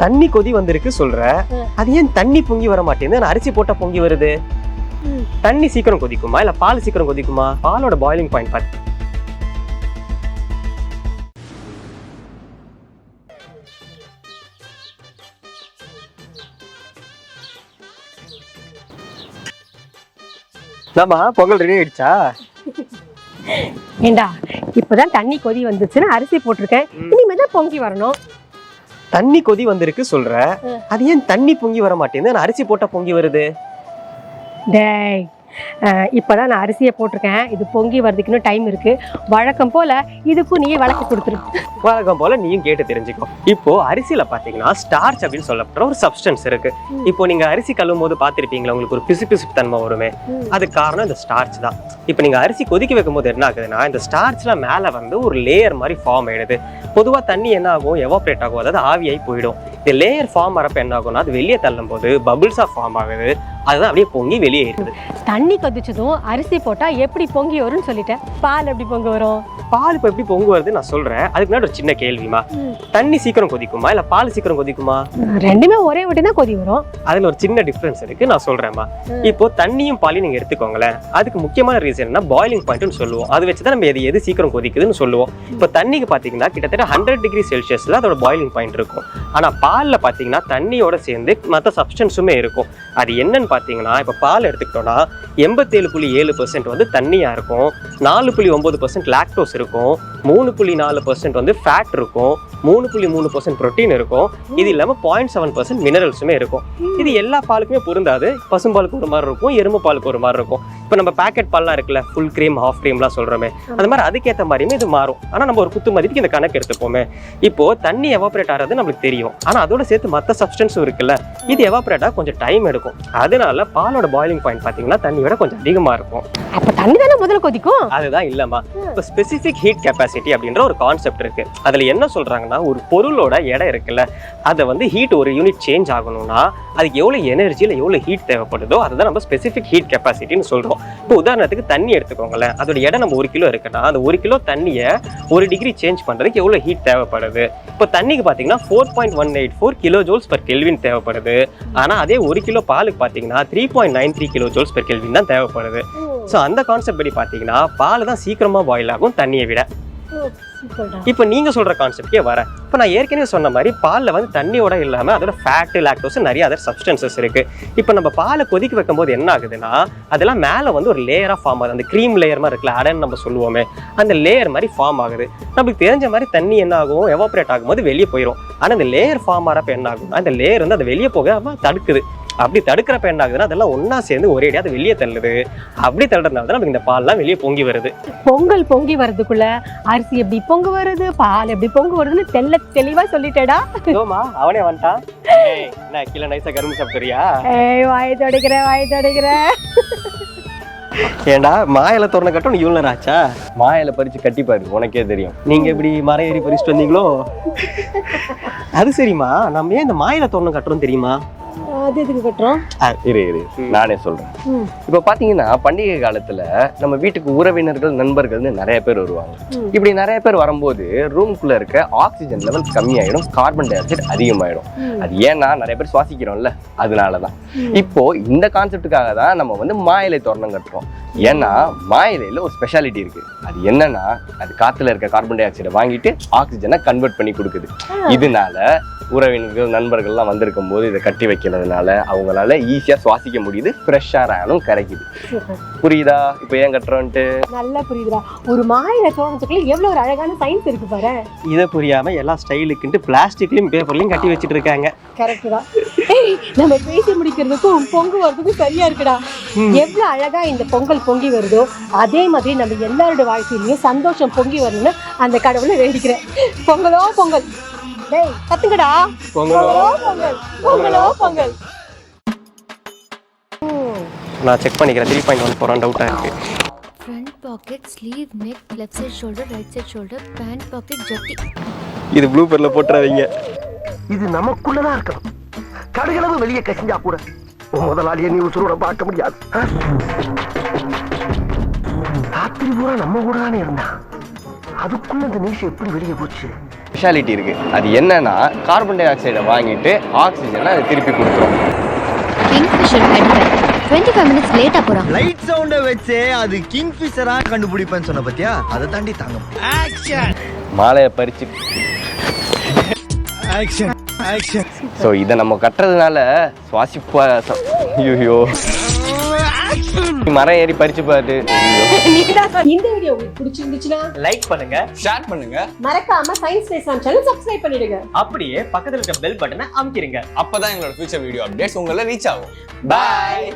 தண்ணி கொதி வந்திருக்கு சொல்ற, அது ஏன் தண்ணி பொங்கி வர மாட்டேங்குது? அரிசி போட்டா பொங்கி வருது. தண்ணி சீக்கிரம் கொதிக்குமா இல்ல பால் சீக்கிரம் கொதிக்குமா? பாலோட பாயிலிங் பாயிண்ட் பாத்து. பொங்கல் ரெடி ஆயிடுச்சா? ஏண்டா இப்பதான் தண்ணி கொதி வந்துச்சுன்னு அரிசி போட்டிருக்கேன், இனிமேதான் பொங்கி வரணும். தண்ணி கொதி வந்திருக்கு சொல்ற, அது ஏன் தண்ணி பொங்கி வர மாட்டேங்குது? அரிசி போட்டா பொங்கி வருது. டேய், இப்பதான் நான் அரிசியை போட்டிருக்கேன், இது பொங்கி வரதுக்குன்னு டைம் இருக்கு. வழக்கம் போல இதுக்கும் நீயே வழக்கு கொடுத்துரு. வழக்கம் போல நீயும் கேட்டு தெரிஞ்சுக்கோ. இப்போ அரிசியில பாத்தீங்கன்னா ஸ்டார்ச் அப்படின்னு சொல்லப்படுற ஒரு சப்ஸ்டன்ஸ் இருக்கு. இப்போ நீங்க அரிசி கழுவும் போது பாத்திருப்பீங்களா, உங்களுக்கு ஒரு பிசு தன்மை வருமே, அதுக்கு காரணம் இந்த ஸ்டார்ச் தான். இப்போ நீங்க அரிசி கொதிக்க வைக்கும் போது என்ன ஆகுதுன்னா, இந்த ஸ்டார்ச்ல மேல வந்து ஒரு லேயர் மாதிரி ஃபார்ம் ஆயிடுது. பொதுவா தண்ணி என்ன ஆகும், எவாப்ரேட் ஆகும், அதாவது ஆவியாகி போயிடும். இந்த லேயர் ஃபார்ம் ஆறப்ப என்ன ஆகும்னா, அது வெளியே தள்ளும் போது பபிள்ஸா ஃபார்ம் ஆகுது, அதுதான் அப்படியே பொங்கி வெளியே இருக்குது. தண்ணி கொதிச்சதும் அரிசி போட்டா எப்படி பொங்கி வரும்னு சொல்லிட்டேன், பால் எப்படி பொங்க வரும்? பால் இப்ப எப்படி பொங்கு வருது நான் சொல்றேன். அதுக்கு முன்னாடி ஒரு சின்ன கேள்விமா, தண்ணி சீக்கிரம் கொதிக்குமா இல்ல பால் சீக்கிரம் கொதிக்குமா? ரெண்டுமே ஒரே வாட்டி தான் கொதி வரும். அதுல ஒரு சின்ன டிஃபரன்ஸ் இருக்கு, நான் சொல்றேன்மா. இப்போ தண்ணியும் பாலையும் நீங்க எடுத்துக்கோங்களேன், அதுக்கு முக்கியமான ரீசன் என்ன, பாயிலிங் பாயிண்ட்னு சொல்லுவோம். அதை வச்சுதான் நம்ம எது சீக்கிரம் கொதிக்குதுன்னு சொல்லுவோம். இப்போ தண்ணிக்கு பாத்தீங்கன்னா கிட்டத்தட்ட 100 டிகிரி செல்சியஸ்ல அதோட பாயிலிங் பாயிண்ட் இருக்கும். ஆனா பால்ல பாத்தீங்கன்னா தண்ணியோட சேர்ந்து மற்ற சப்ஸ்டன்ஸுமே இருக்கும். அது என்னன்னு பாத்தீங்கன்னா, இப்ப பால் எடுத்துக்கிட்டோம்னா 87.7% வந்து தண்ணியா இருக்கும், 4.9% லாக்டோஸ் இருக்கும், 3.4% வந்து ஃபேட் இருக்கும், 3.3% புரோட்டீன் இருக்கும். இது இல்லாம 0.7% மினரல்ஸுமே இருக்கும். இது எல்லா பாலுக்குமே பொருந்தாது. பசும்பாலுக்கு ஒரு மாதிரி இருக்கும், எருமை பாலுக்கு ஒரு மாதிரி இருக்கும். இப்போ நம்ம பேக்கெட் பால்லாம் இருக்குல்ல, ஃபுல் கிரீம் ஹாஃப் கிரீம்லாம் சொல்றோமே, அந்த மாதிரி அதுக்கேற்ற மாதிரியுமே இது மாறும். ஆனா நம்ம ஒரு குத்து மதிப்புக்கு இந்த கணக்கு எடுத்துப்போமே. இப்போ தண்ணி எவாபரேட் ஆகிறது நம்மளுக்கு தெரியும், ஆனா அதோட சேர்த்து மற்ற சப்ஸ்டன்ஸும் இருக்குல்ல, இது எவாபரேட் ஆக கொஞ்சம் டைம் எடுக்கும். அதனால பாலோட பாயிலிங் பாயிண்ட் பாத்தீங்கன்னா தண்ணியோட கொஞ்சம் அதிகமா இருக்கும். அப்ப தண்ணி தானே முதல்ல கொதிக்கும்? அதுதான் இல்லம்மா. இப்போ ஸ்பெசிபிக் ஹீட் கெப்பாசிட்டி அப்படின்ற ஒரு கான்செப்ட் இருக்கு. அதுல என்ன சொல்றாங்கன்னா, ஒரு பொருளோட எடை இருக்குல்ல, அதை வந்து ஹீட் ஒரு யூனிட் சேஞ்ச் ஆகணும்னா அதுக்கு எவ்வளவு எனர்ஜியில் எவ்வளவு ஹீட் தேவைப்படுதோ அதுதான் நம்ம ஸ்பெசிபிக் ஹீட் கெப்பாசிட்டின்னு சொல்றோம். இப்போ உதாரணத்துக்கு தண்ணி எடுத்துக்கோங்களேன், அதோட எடை நம்ம 1 கிலோ இருக்குன்னா அந்த 1 கிலோ தண்ணியை 1 டிகிரி சேஞ்ச் பண்றதுக்கு எவ்வளவு ஹீட் தேவைப்படுது. இப்போ தண்ணிக்கு பாத்தீங்கன்னா 4.184 கிலோ ஜூல்ஸ் பெர் கெல்வின் தேவைப்படுது. ஆனா அதே 1 கிலோ பாலுக்கு பாத்தீங்கன்னா 3.93 கிலோ ஜூல்ஸ் பெர் கெல்வின் தான் தேவைப்படுது. ஸோ அந்த கான்செப்ட் படி பாத்தீங்கன்னா பால் தான் சீக்கிரமா பாயில் ஆகும் தண்ணியை விட. இப்போ நீங்க சொல்ற கான்செப்டே வர, இப்போ நான் ஏற்கனவே சொன்ன மாதிரி பால்ல வந்து தண்ணியோட இல்லாம அதோட ஃபேட், லாக்டோஸ், நிறைய அதர் சப்ஸ்டன்சஸ் இருக்கு. இப்போ நம்ம பாலை கொதிக்க வைக்கும் போது என்ன ஆகுதுன்னா, அதெல்லாம் மேல வந்து ஒரு லேயரா ஃபார்ம் ஆகுது. அந்த க்ரீம் லேயர் மாதிரி இருக்குல்ல, அடன்னு நம்ம சொல்லுவோமே, அந்த லேயர் மாதிரி ஃபார்ம் ஆகுது. நமக்கு தெரிஞ்ச மாதிரி தண்ணி என்ன ஆகும், எவாபரேட் ஆகும்போது வெளியே போயிடும். ஆனா அந்த லேயர் ஃபார்ம் ஆகிறப்ப என்ன ஆகும், அந்த லேயர் வந்து அதை வெளியே போகாம தடுக்குது. அப்படி தடுக்கிறப்ப என்ன ஆகுதுன்னா, அதெல்லாம் ஒன்னா சேர்ந்து ஒரேடியா அது வெளியே தள்ளுது. அப்படி தள்ளுறதுனால தான் நமக்கு இந்த பால்லாம் வெளியே பொங்கி வருது. பொங்கல் பொங்கி வரதுக்குள்ள அரிசி எப்படி பொங்க வருது, பால் எப்படி பொங்க வருதுன்னு தெளிவா சொல்லிட்டேடா. அவனே வந்துட்டான். என்ன கீழே நைஸா கரும்பு சாப்பிடுறியா? வாய் தொடைக்கிற. ஏண்டா மாயில தோரணை கட்டணும் இவ்வளோ நேரம் ஆச்சா? மாயில பறிச்சு கட்டிப்பாரு, உனக்கே தெரியும். நீங்க எப்படி மரம் ஏறி பறிச்சுட்டு வந்தீங்களோ? அது சரிம்மா, நம்ம ஏன் இந்த மாயில தோரணம் கட்டுறோம் தெரியுமா? நானே சொல்றேன். இப்ப பாத்தீங்கன்னா பண்டிகை காலத்துல நம்ம வீட்டுக்கு உறவினர்கள், நண்பர்கள்னு நிறைய பேர் வருவாங்க. இப்படி நிறைய பேர் வரும்போது ரூம்குள்ள இருக்க ஆக்சிஜன் லெவல் கம்மியாயிடும், கார்பன் டை ஆக்சைடு அதிகமாயிடும். அது ஏன்னா நிறைய பேர் சுவாசிக்கிறோம்ல, அதனாலதான். இப்போ இந்த கான்செப்டுக்காக தான் நம்ம வந்து மாயிலை தோரணம் கட்டுறோம். ஏன்னா மாயிலையில ஒரு ஸ்பெஷாலிட்டி இருக்கு. அது என்னன்னா, அது காத்துல இருக்க கார்பன் டை ஆக்சைடை வாங்கிட்டு ஆக்சிஜனை கன்வெர்ட் பண்ணி கொடுக்குது. இதனால உறவினர்கள், நண்பர்கள்லாம் வந்திருக்கும் போது இதை கட்டி வைக்கிறதுனால அவங்களால ஈஸியா சுவாசிக்க முடியுது, ஃப்ரெஷ்ஷா ஆனும் கிடைக்குது. புரியுதா இப்போ ஏன் கட்டுறோன்ட்டு? நல்லா புரியுதா? ஒரு மாயில தோரணத்துக்குள்ள எவ்வளவு ஒரு அழகான சயின்ஸ் இருக்கு பாரு. இதை புரியாம எல்லா ஸ்டைலுக்குன்ட்டு பிளாஸ்டிக்லயும் பேப்பர்லயும் கட்டி வச்சிட்டு இருக்காங்க. கரெக்ட் தான். நம்ம பேசி முடிக்கிறதுக்கும் பொங்கு வரதுக்கும் சரியா இருக்குடா. எவ்வளவு அழகா இந்த பொங்கல் பொங்கி வருதோ அதே மாதிரி நம்ம எல்லாரோட வாழ்க்கையிலயும் சந்தோஷம் பொங்கி வரணும்னு அந்த கடவுளை வேண்டிக்கிறேன். பொங்கலோ பொங்கல். டேய் கத்துங்கடா. பொங்கலோ பொங்கல், பொங்கலோ பொங்கல். நான் செக் பண்ணிக்கிறேன். 3.14 டவுட்டா இருக்கு. Front pocket, sleeve, neck, left side shoulder, right side shoulder, pant pocket, ஜட்டி. இது ப்ளூபர்ல போட்டுறாதீங்க. இது நமக்குள்ளதான் இருக்கணும். கடுகளவு வெளியே கசிஞ்சா கூட முதலாளியை நீ உசுரோட பார்க்க முடியாது. ராத்திரி பூரா நம்ம கூட தானே இருந்தான். அதுக்குள்ள இந்த நியூஸ் எப்படி வெளியே போச்சு? ஸ்பெஷாலிட்டி இருக்கு. அது என்னன்னா கார்பன் டை ஆக்சைடை வாங்கிட்டு ஆக்சிஜனை அது திருப்பி கொடுத்துரும். கிங்ஃபிஷர் ஹெட்லைட் 25 மினிட்ஸ் லேட்டா போறான். லைட் சவுண்ட வச்சு அது கிங்ஃபிஷரா கண்டுபிடிப்பேன்னு சொன்ன பத்தியா, அதை தாண்டி தாங்க. ஆக்ஷன். மாலையை பறிச்சு ஆக்ஷன். ஆக்ஷன். ஸோ இதை நம்ம கட்டுறதுனால சுவாசிப்பா. ஐயோ மரம் ஏறி பறிச்சு பாரு. இந்த வீடியோ உங்களுக்கு பிடிச்சிருந்துச்சுன்னா லைக் பண்ணுங்க, ஷேர் பண்ணுங்க, மறக்காம சயின்ஸ் பேசாம சேனல் சப்ஸ்கிரைப் பண்ணிடுங்க. அப்படியே பக்கத்துல இருக்க பெல் பட்டனை அமுக்கிடுங்க. அப்பதான் எங்களோட ஃபியூச்சர் வீடியோ அப்டேட்ஸ் உங்களை ரீச் ஆகும். பாய்.